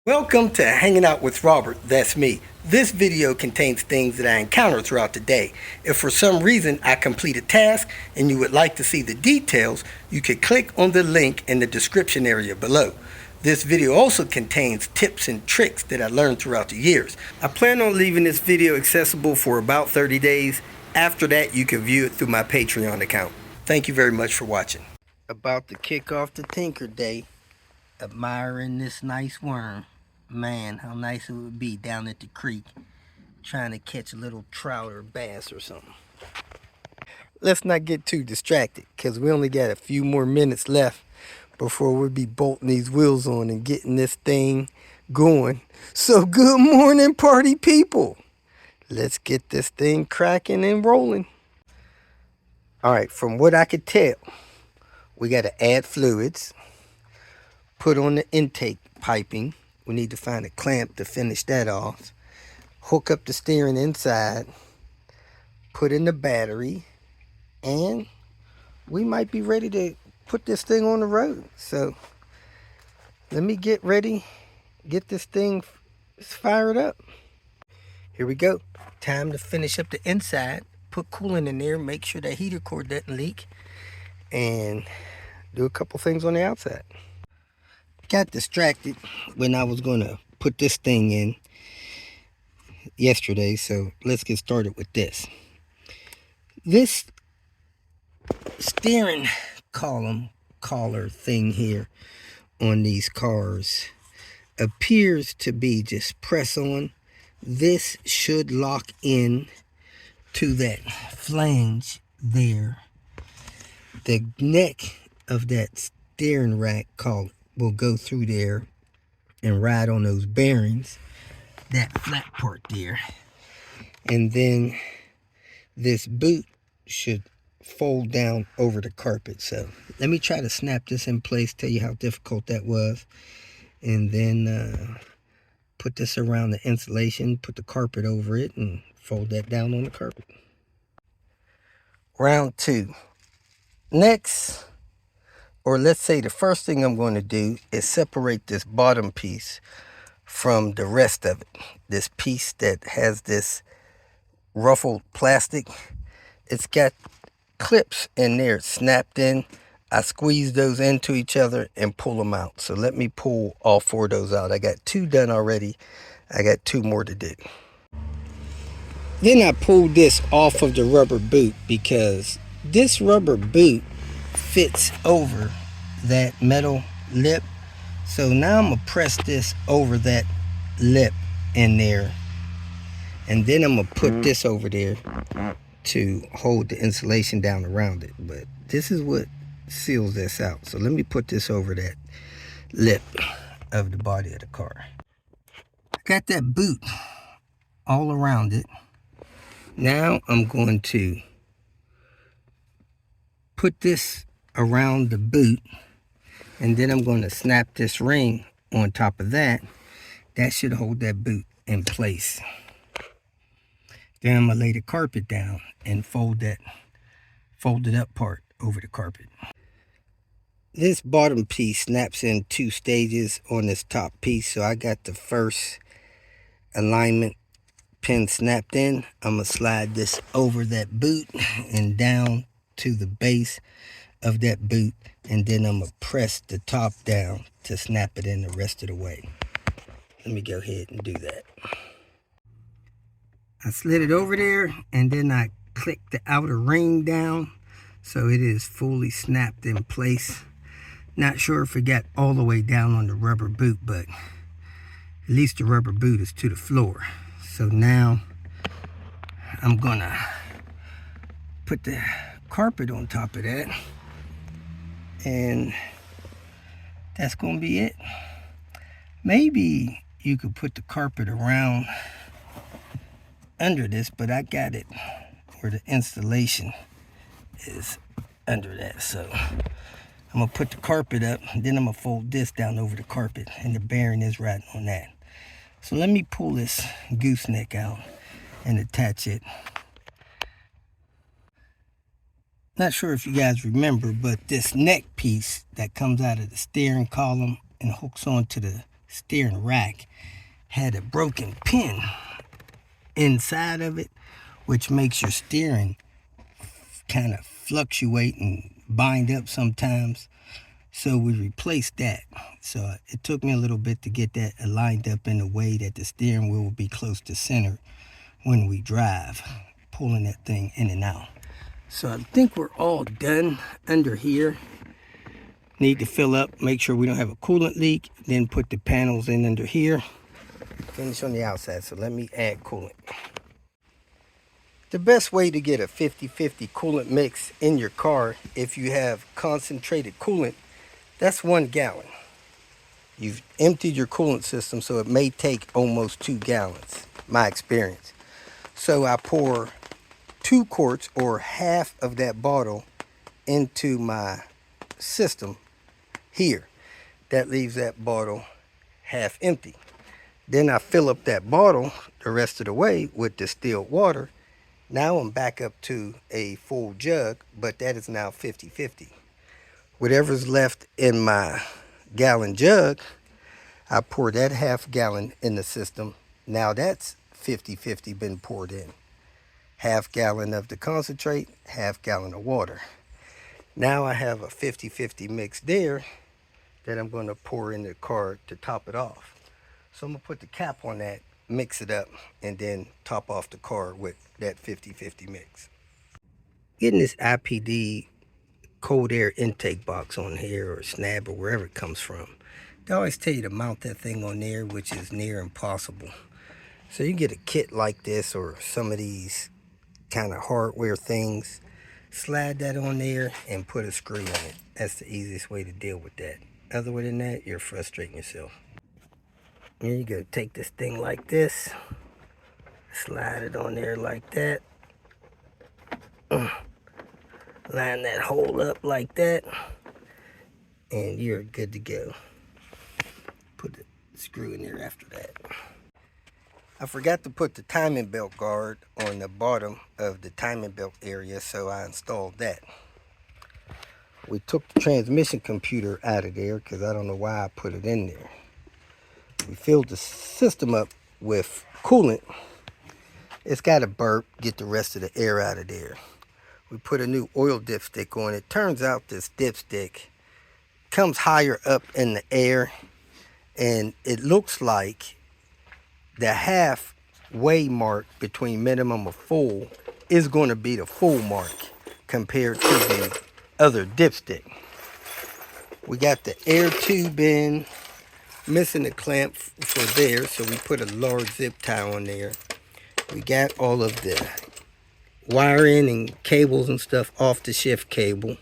Welcome to Hanging Out with Robert, that's me. This video contains things that I encounter throughout the day. If for some reason I complete a task and you would like to see the details, you can click on the link in the description area below. This video also contains tips and tricks that I learned throughout the years. I plan on leaving this video accessible for about 30 days. After that, you can view it through my Patreon account. Thank you very much for watching. About to kick off the Tinker Day, admiring this nice worm. Man, how nice it would be down at the creek trying to catch a little trout or bass or something. Let's not get too distracted because we only got a few more minutes left before we'll be bolting these wheels on and getting this thing going. So good morning, party people. Let's get this thing cracking and rolling. All right, from what I could tell, we got to add fluids, put on the intake piping. We need to find a clamp to finish that off. Hook up the steering inside. Put in the battery. And we might be ready to put this thing on the road. So let me get ready. Get this thing fired up. Here we go. Time to finish up the inside. Put coolant in there. Make sure that heater cord doesn't leak. And do a couple things on the outside. Got distracted when I was going to put this thing in yesterday, so let's get started with this. This steering collar thing here on these cars appears to be just press on. This should lock in to that flange there. The neck of that steering rack collar will go through there and ride on those bearings, that flat part there. And then this boot should fold down over the carpet. So let me try to snap this in place, tell you how difficult that was. And then put this around the insulation, put the carpet over it, and fold that down on the carpet. Round 2. Next, or let's say the first thing I'm going to do is separate this bottom piece from the rest of it. This piece that has this ruffled plastic, it's got clips in there snapped in. I squeeze those into each other and pull them out. So let me pull all 4 of those out. I got 2 done already. I got 2 more to do. Then I pulled this off of the rubber boot because this rubber boot fits over that metal lip. So now I'm gonna press this over that lip in there, and then I'm gonna put this over there to hold the insulation down around it. But this is what seals this out. So let me put this over that lip of the body of the car. I got that boot all around it. Now I'm going to put this around the boot, and then I'm going to snap this ring on top of that. That should hold that boot in place. Then I'm going to lay the carpet down and fold that folded up part over the carpet. This bottom piece snaps in 2 stages on this top piece, so I got the first alignment pin snapped in. I'm going to slide this over that boot and down to the base of that boot, and then I'm going to press the top down to snap it in the rest of the way. Let me go ahead and do that. I slid it over there, and then I clicked the outer ring down so it is fully snapped in place. Not sure if it got all the way down on the rubber boot, but at least the rubber boot is to the floor. So now I'm gonna put the carpet on top of that, and that's gonna be it. Maybe you could put the carpet around under this, but I got it where the installation is under that. So I'm gonna put the carpet up, and then I'm gonna fold this down over the carpet, and the bearing is riding on that. So let me pull this gooseneck out and attach it. Not sure if you guys remember, but this neck piece that comes out of the steering column and hooks onto the steering rack had a broken pin inside of it, which makes your steering kind of fluctuate and bind up sometimes. So we replaced that. So it took me a little bit to get that lined up in a way that the steering wheel will be close to center when we drive, pulling that thing in and out. So I think we're all done under here. Need to fill up, make sure we don't have a coolant leak, then put the panels in under here. Finish on the outside, so let me add coolant. The best way to get a 50-50 coolant mix in your car, if you have concentrated coolant, that's 1 gallon. You've emptied your coolant system, so it may take almost 2 gallons, my experience. So I pour 2 quarts or half of that bottle into my system here. That leaves that bottle half empty. Then I fill up that bottle the rest of the way with distilled water. Now I'm back up to a full jug, but that is now 50-50. Whatever's left in my gallon jug, I pour that half gallon in the system. Now that's 50-50 been poured in. Half gallon of the concentrate, half gallon of water. Now I have a 50-50 mix there that I'm going to pour in the car to top it off. So I'm going to put the cap on that, mix it up, and then top off the car with that 50-50 mix. Getting this IPD cold air intake box on here, or snap, or wherever it comes from, they always tell you to mount that thing on there, which is near impossible. So you get a kit like this, or some of these kind of hardware things, slide that on there and put a screw in it. That's the easiest way to deal with that. Other than that, you're frustrating yourself. Here you go, take this thing like this, slide it on there like that, line that hole up like that, and you're good to go. Put the screw in there after that. I forgot to put the timing belt guard on the bottom of the timing belt area, so I installed that. We took the transmission computer out of there because I don't know why I put it in there. We filled the system up with coolant. It's got to burp, get the rest of the air out of there. We put a new oil dipstick on it. Turns out this dipstick comes higher up in the air, and it looks like the halfway mark between minimum of full is going to be the full mark compared to the other dipstick. We got the air tube in, missing the clamp for there, so we put a large zip tie on there. We got all of the wiring and cables and stuff off the shift cable.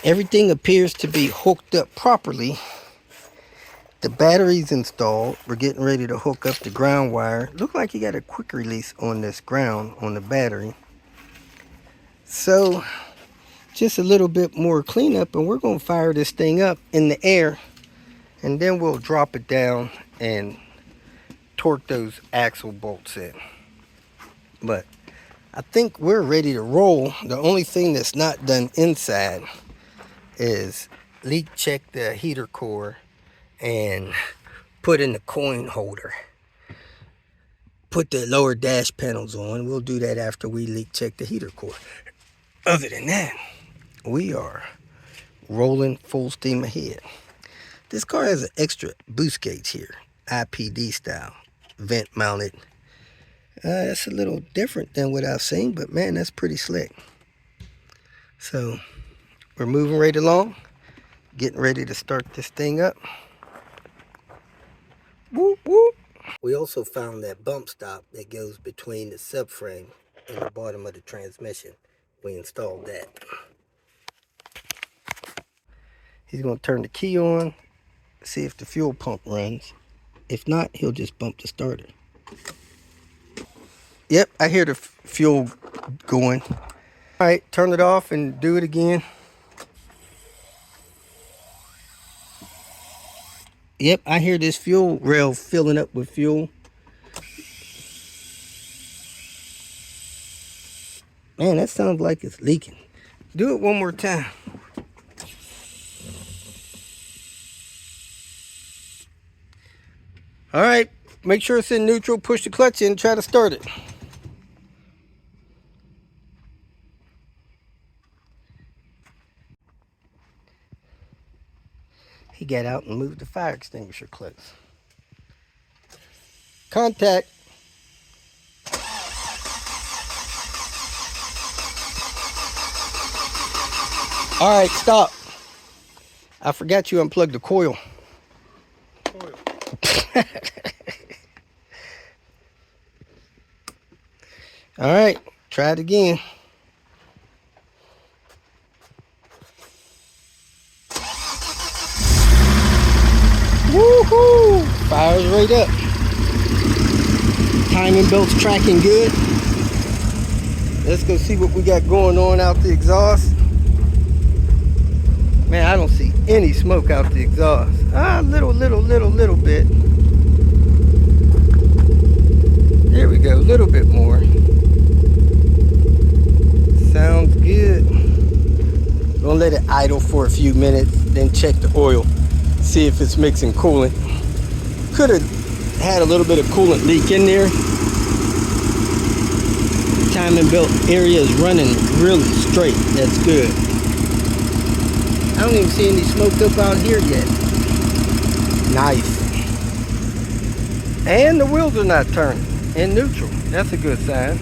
Everything appears to be hooked up properly. The battery's installed. We're getting ready to hook up the ground wire. Look like you got a quick release on this ground on the battery. So just a little bit more cleanup, and we're going to fire this thing up in the air, and then we'll drop it down and torque those axle bolts in. But I think we're ready to roll. The only thing that's not done inside is leak check the heater core and put in the coin holder. Put the lower dash panels on. We'll do that after we leak check the heater core. Other than that, we are rolling full steam ahead. This car has an extra boost gauge here, IPD style, vent mounted. That's a little different than what I've seen, but man, that's pretty slick. So we're moving right along, getting ready to start this thing up. Whoop, whoop. We also found that bump stop that goes between the subframe and the bottom of the transmission. We installed that. He's going to turn the key on, see if the fuel pump runs. If not, he'll just bump the starter. Yep, I hear the fuel going. All right, turn it off and do it again. Yep, I hear this fuel rail filling up with fuel. Man, that sounds like it's leaking. Do it one more time. All right, make sure it's in neutral, push the clutch in, try to start it. He got out and moved the fire extinguisher close. Contact. All right, stop. I forgot you unplugged the coil. All right, try it again. Woohoo! Fire's right up. Timing belt's tracking good. Let's go see what we got going on out the exhaust. Man, I don't see any smoke out the exhaust. Ah, little bit. There we go, a little bit more. Sounds good. Gonna let it idle for a few minutes, then check the oil. See if it's mixing coolant. Could have had a little bit of coolant leak in there. Timing belt area is running really straight. That's good. I don't even see any smoke up out here yet. Nice. And the wheels are not turning in neutral. That's a good sign.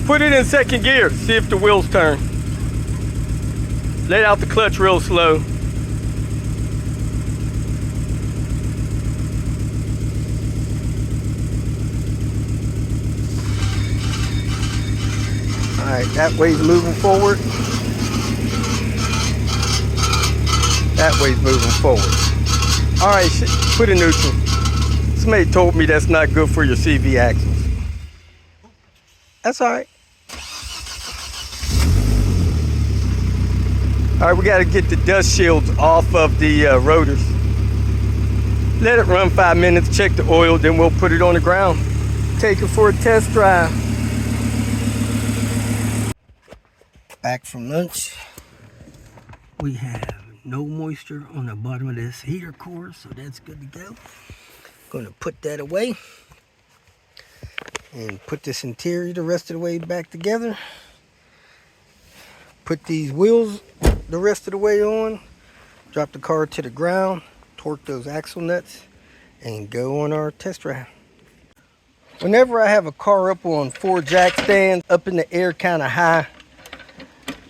Put it in second gear. See if the wheels turn. Let out the clutch real slow. Alright, that way's moving forward. That way's moving forward. Alright, put it neutral. Somebody told me that's not good for your CV axles. That's alright. Alright, we got to get the dust shields off of the rotors. Let it run 5 minutes, check the oil, then we'll put it on the ground. Take it for a test drive. Back from lunch. We have no moisture on the bottom of this heater core, so that's good to go. Gonna put that away and put this interior the rest of the way back together. Put these wheels the rest of the way on, drop the car to the ground, torque those axle nuts, and go on our test drive. Whenever I have a car up on 4 jack stands, up in the air kind of high,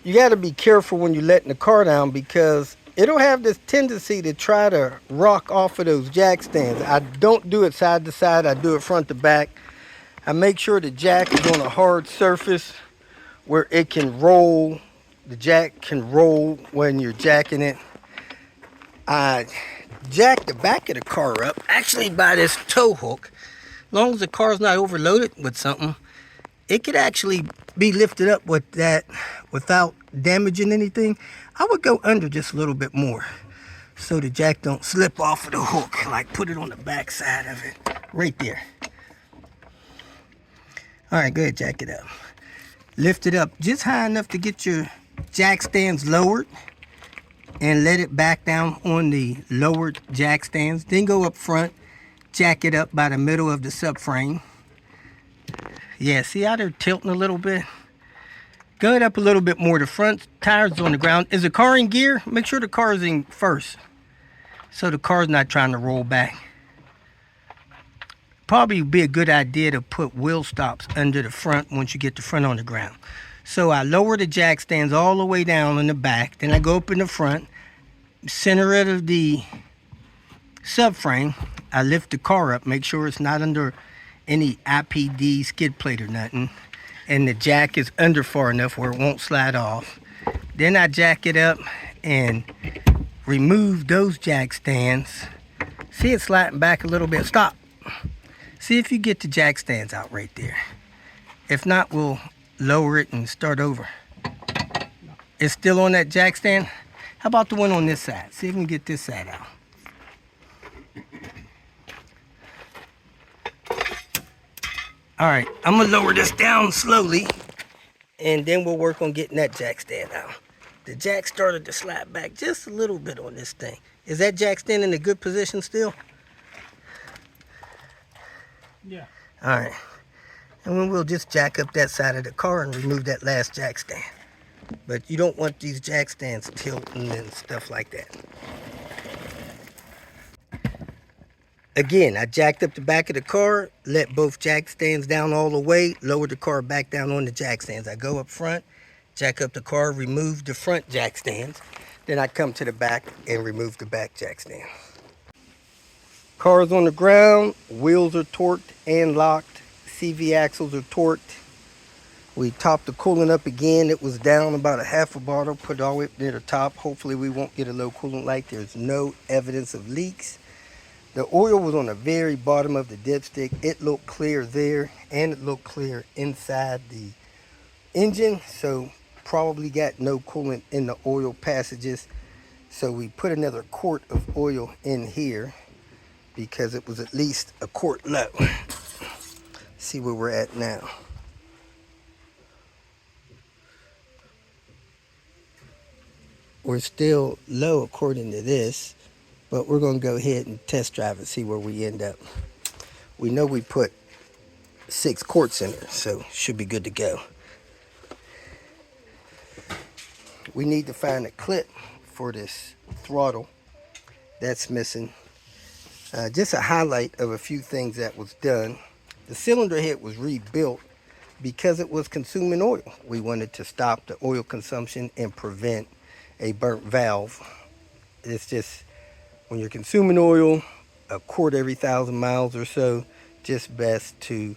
you got to be careful when you're letting the car down, because it'll have this tendency to try to rock off of those jack stands. I don't do it side to side, I do it front to back. I make sure the jack is on a hard surface where it can roll. The jack can roll when you're jacking it. I jack the back of the car up, actually by this tow hook. As long as the car's not overloaded with something, it could actually be lifted up with that without damaging anything. I would go under just a little bit more so the jack don't slip off of the hook. Like put it on the back side of it, right there. All right, go ahead, jack it up. Lift it up just high enough to get your jack stands lowered, and let it back down on the lowered jack stands. Then go up front, jack it up by the middle of the subframe. Yeah, see how they're tilting a little bit? Go it up a little bit more. The front tire's on the ground. Is the car in gear? Make sure the car is in first, so the car's not trying to roll back. Probably be a good idea to put wheel stops under the front once you get the front on the ground. So I lower the jack stands all the way down in the back. Then I go up in the front, center it of the subframe. I lift the car up, make sure it's not under any IPD skid plate or nothing, and the jack is under far enough where it won't slide off. Then I jack it up and remove those jack stands. See it sliding back a little bit. Stop. See if you get the jack stands out right there. If not, we'll lower it and start over. It's still on that jack stand. How about the one on this side? See if we can get this side out. All right, I'm gonna lower this down slowly, and then we'll work on getting that jack stand out. The jack started to slide back just a little bit on this thing. Is that jack stand in a good position still? Yeah. All right. And then we'll just jack up that side of the car and remove that last jack stand. But you don't want these jack stands tilting and stuff like that. Again, I jacked up the back of the car, let both jack stands down all the way, lowered the car back down on the jack stands. I go up front, jack up the car, remove the front jack stands. Then I come to the back and remove the back jack stand. Car's on the ground, wheels are torqued and locked, CV axles are torqued. We topped the coolant up again. It was down about a half a bottle, put it all the way up near the top. Hopefully we won't get a low coolant light. There's no evidence of leaks. The oil was on the very bottom of the dipstick. It looked clear there, and it looked clear inside the engine. So probably got no coolant in the oil passages. So we put another quart of oil in here because it was at least a quart low. See where we're at now. We're still low according to this, but we're going to go ahead and test drive and see where we end up. We know we put 6 quarts in there, so should be good to go. We need to find a clip for this throttle. That's missing. Just a highlight of a few things that was done. The cylinder head was rebuilt because it was consuming oil. We wanted to stop the oil consumption and prevent a burnt valve. It's just when you're consuming oil a quart every 1,000 miles or so, just best to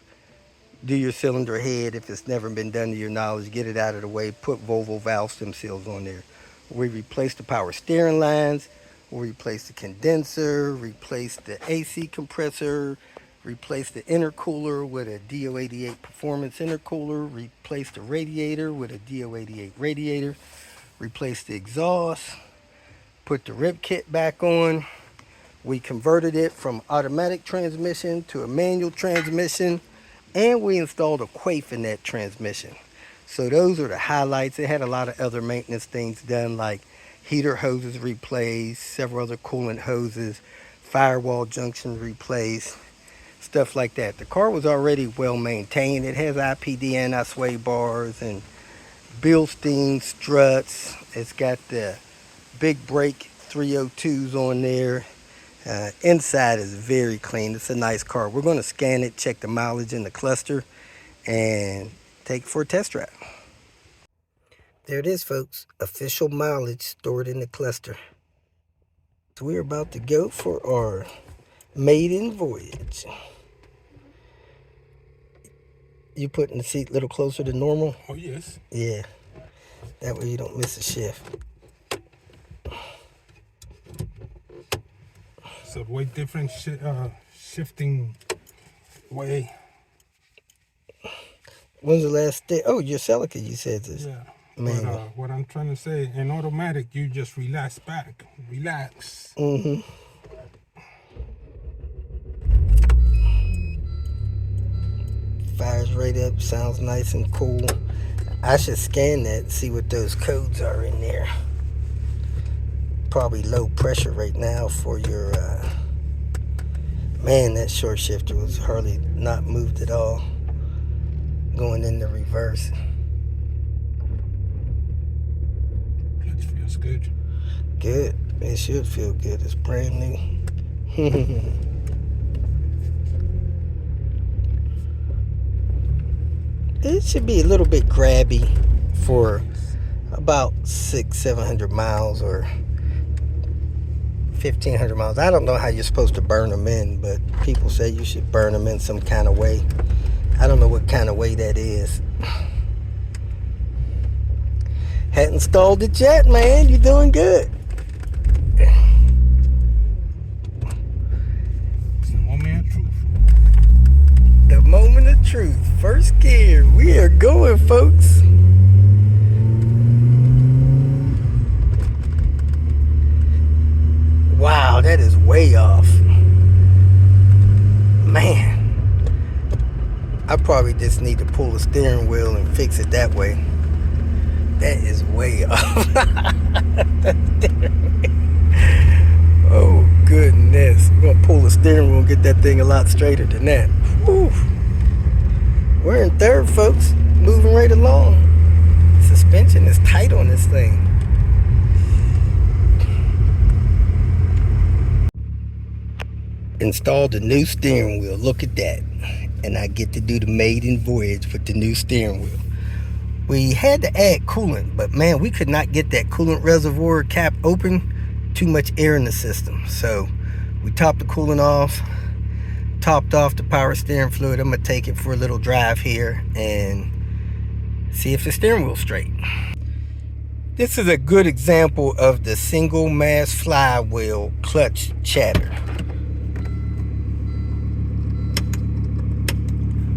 do your cylinder head. If it's never been done to your knowledge, get it out of the way, put Volvo valve stem seals on there. We replaced the power steering lines, we replaced the condenser, replaced the AC compressor, replaced the intercooler with a DO88 performance intercooler, replaced the radiator with a DO88 radiator, replaced the exhaust, put the rib kit back on. We converted it from automatic transmission to a manual transmission, and we installed a quaif in that transmission. So those are the highlights. It had a lot of other maintenance things done, like heater hoses replaced, several other coolant hoses, firewall junction replaced, stuff like that. The car was already well maintained. It has IPD anti-sway bars and Bilstein struts. It's got the big brake 302s on there. Inside is very clean. It's a nice car. We're going to scan it, check the mileage in the cluster, and take it for a test drive. There it is, folks. Official mileage stored in the cluster. So we're about to go for our maiden voyage. You putting the seat a little closer to normal? Oh, yes. Yeah. That way you don't miss a shift. It's a way different shifting way. When's the last day? Oh, your Celica, you said this. Yeah. Man. But what I'm trying to say, in automatic, you just relax back. Relax. Mm-hmm. Fires right up, sounds nice and cool. I should scan that, see what those codes are in there. Probably low pressure right now for your, man, that short shifter was hardly not moved at all. Going into reverse. Clutch feels good. Good. It should feel good. It's brand new. It should be a little bit grabby for about 600-700 miles or 1,500 miles. I don't know how you're supposed to burn them in, but people say you should burn them in some kind of way. I don't know what kind of way that is. Hadn't installed it yet, man. You're doing good. It's the moment of truth. The moment of truth. First gear. We are going, folks. Wow, that is way off. Man. I probably just need to pull the steering wheel and fix it that way. That is way off. Oh, goodness. We're gonna pull the steering wheel and get that thing a lot straighter than that. Whew. We're in third, folks. Moving right along. Suspension is tight on this thing. Installed a new steering wheel. Look at that. And I get to do the maiden voyage with the new steering wheel. We had to add coolant, but man, we could not get that coolant reservoir cap open. Too much air in the system. So we topped the coolant off, topped off the power steering fluid. I'm gonna take it for a little drive here and see if the steering wheel's straight. This is a good example of the single mass flywheel clutch chatter.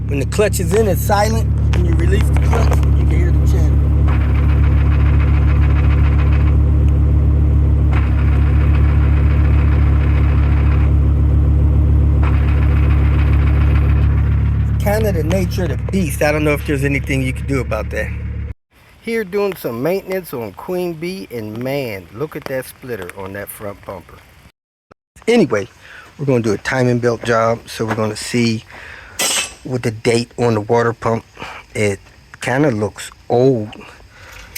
When the clutch is in, it's silent. When you release the clutch, you can hear the chatter. Kind of the nature of the beast. I don't know if there's anything you can do about that. Here doing some maintenance on Queen Bee, and man, look at that splitter on that front bumper. Anyway, we're going to do a timing belt job, so we're going to see with the date on the water pump. It kind of looks old,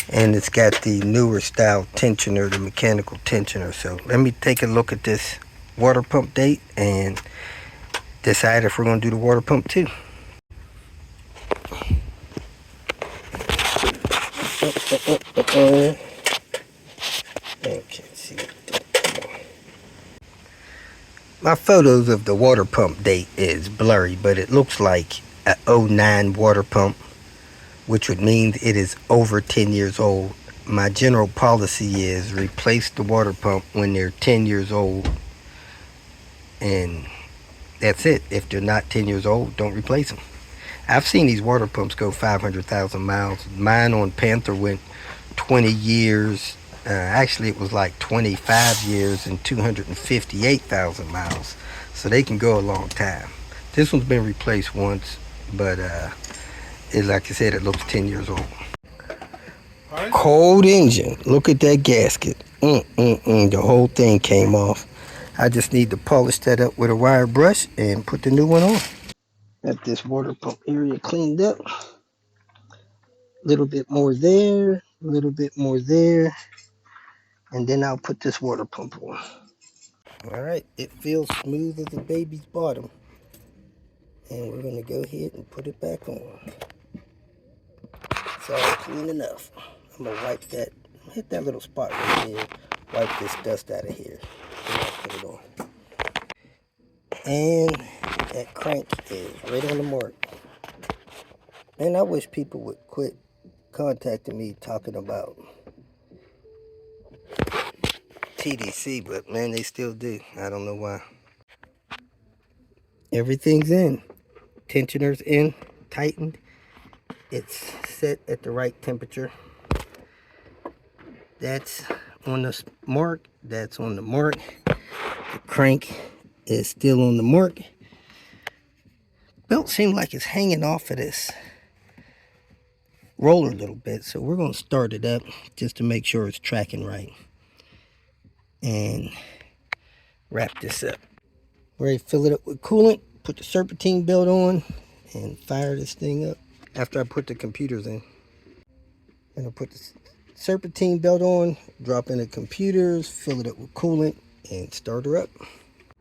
and it's got the newer style tensioner, the mechanical tensioner. So let me take a look at this water pump date and decide if we're going to do the water pump too. Okay, see. My photos of the water pump date is blurry, but it looks like a 09 water pump, which would mean it is over 10 years old. My general policy is replace the water pump when they're 10 years old, and that's it. If they're not 10 years old, don't replace them. I've seen these water pumps go 500,000 miles. Mine on Panther went 20 years. Actually, it was like 25 years and 258,000 miles. So they can go a long time. This one's been replaced once, but like I said, it looks 10 years old. Cold engine. Look at that gasket. The whole thing came off. I just need to polish that up with a wire brush and put the new one on. Got this water pump area cleaned up. A little bit more there, a little bit more there, and then I'll put this water pump on. All right, it feels smooth as a baby's bottom, and we're gonna go ahead and put it back on. It's all clean enough. I'm gonna wipe that, hit that little spot right there, wipe this dust out of here, and I'll put it on. And that crank is right on the mark. Man, I wish people would quit contacting me talking about TDC, but man, they still do. I don't know why. Everything's in. Tensioner's in, tightened. It's set at the right temperature. That's on the mark. That's on the mark. The crank is still on the mark. Belt seems like it's hanging off of this roller a little bit, so we're going to start it up just to make sure it's tracking right and wrap this up. Ready to fill it up with coolant, put the serpentine belt on, and fire this thing up. After I put the computers in, I'm going to put the serpentine belt on, drop in the computers, fill it up with coolant, and start her up.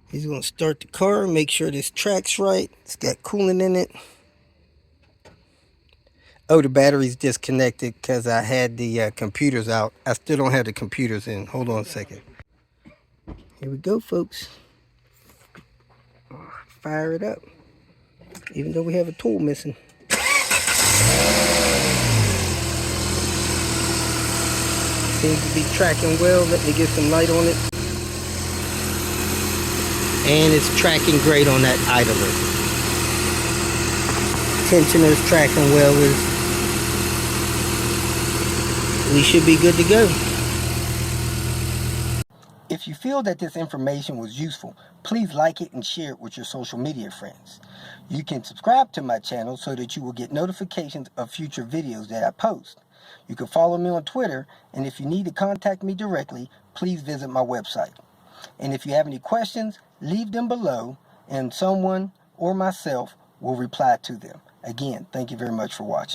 He's going to start the car, make sure this track's right. It's got coolant in it. Oh, the battery's disconnected because I had the computers out. I still don't have the computers in. Hold on a second. Here we go, folks. Fire it up. Even though we have a tool missing. Seems to be tracking well. Let me get some light on it. And it's tracking great on that idler. Tensioner's tracking well. We should be good to go. If you feel that this information was useful, please like it and share it with your social media friends. You can subscribe to my channel so that you will get notifications of future videos that I post. You can follow me on Twitter, and if you need to contact me directly, please visit my website. And if you have any questions, leave them below and someone or myself will reply to them. Again, thank you very much for watching.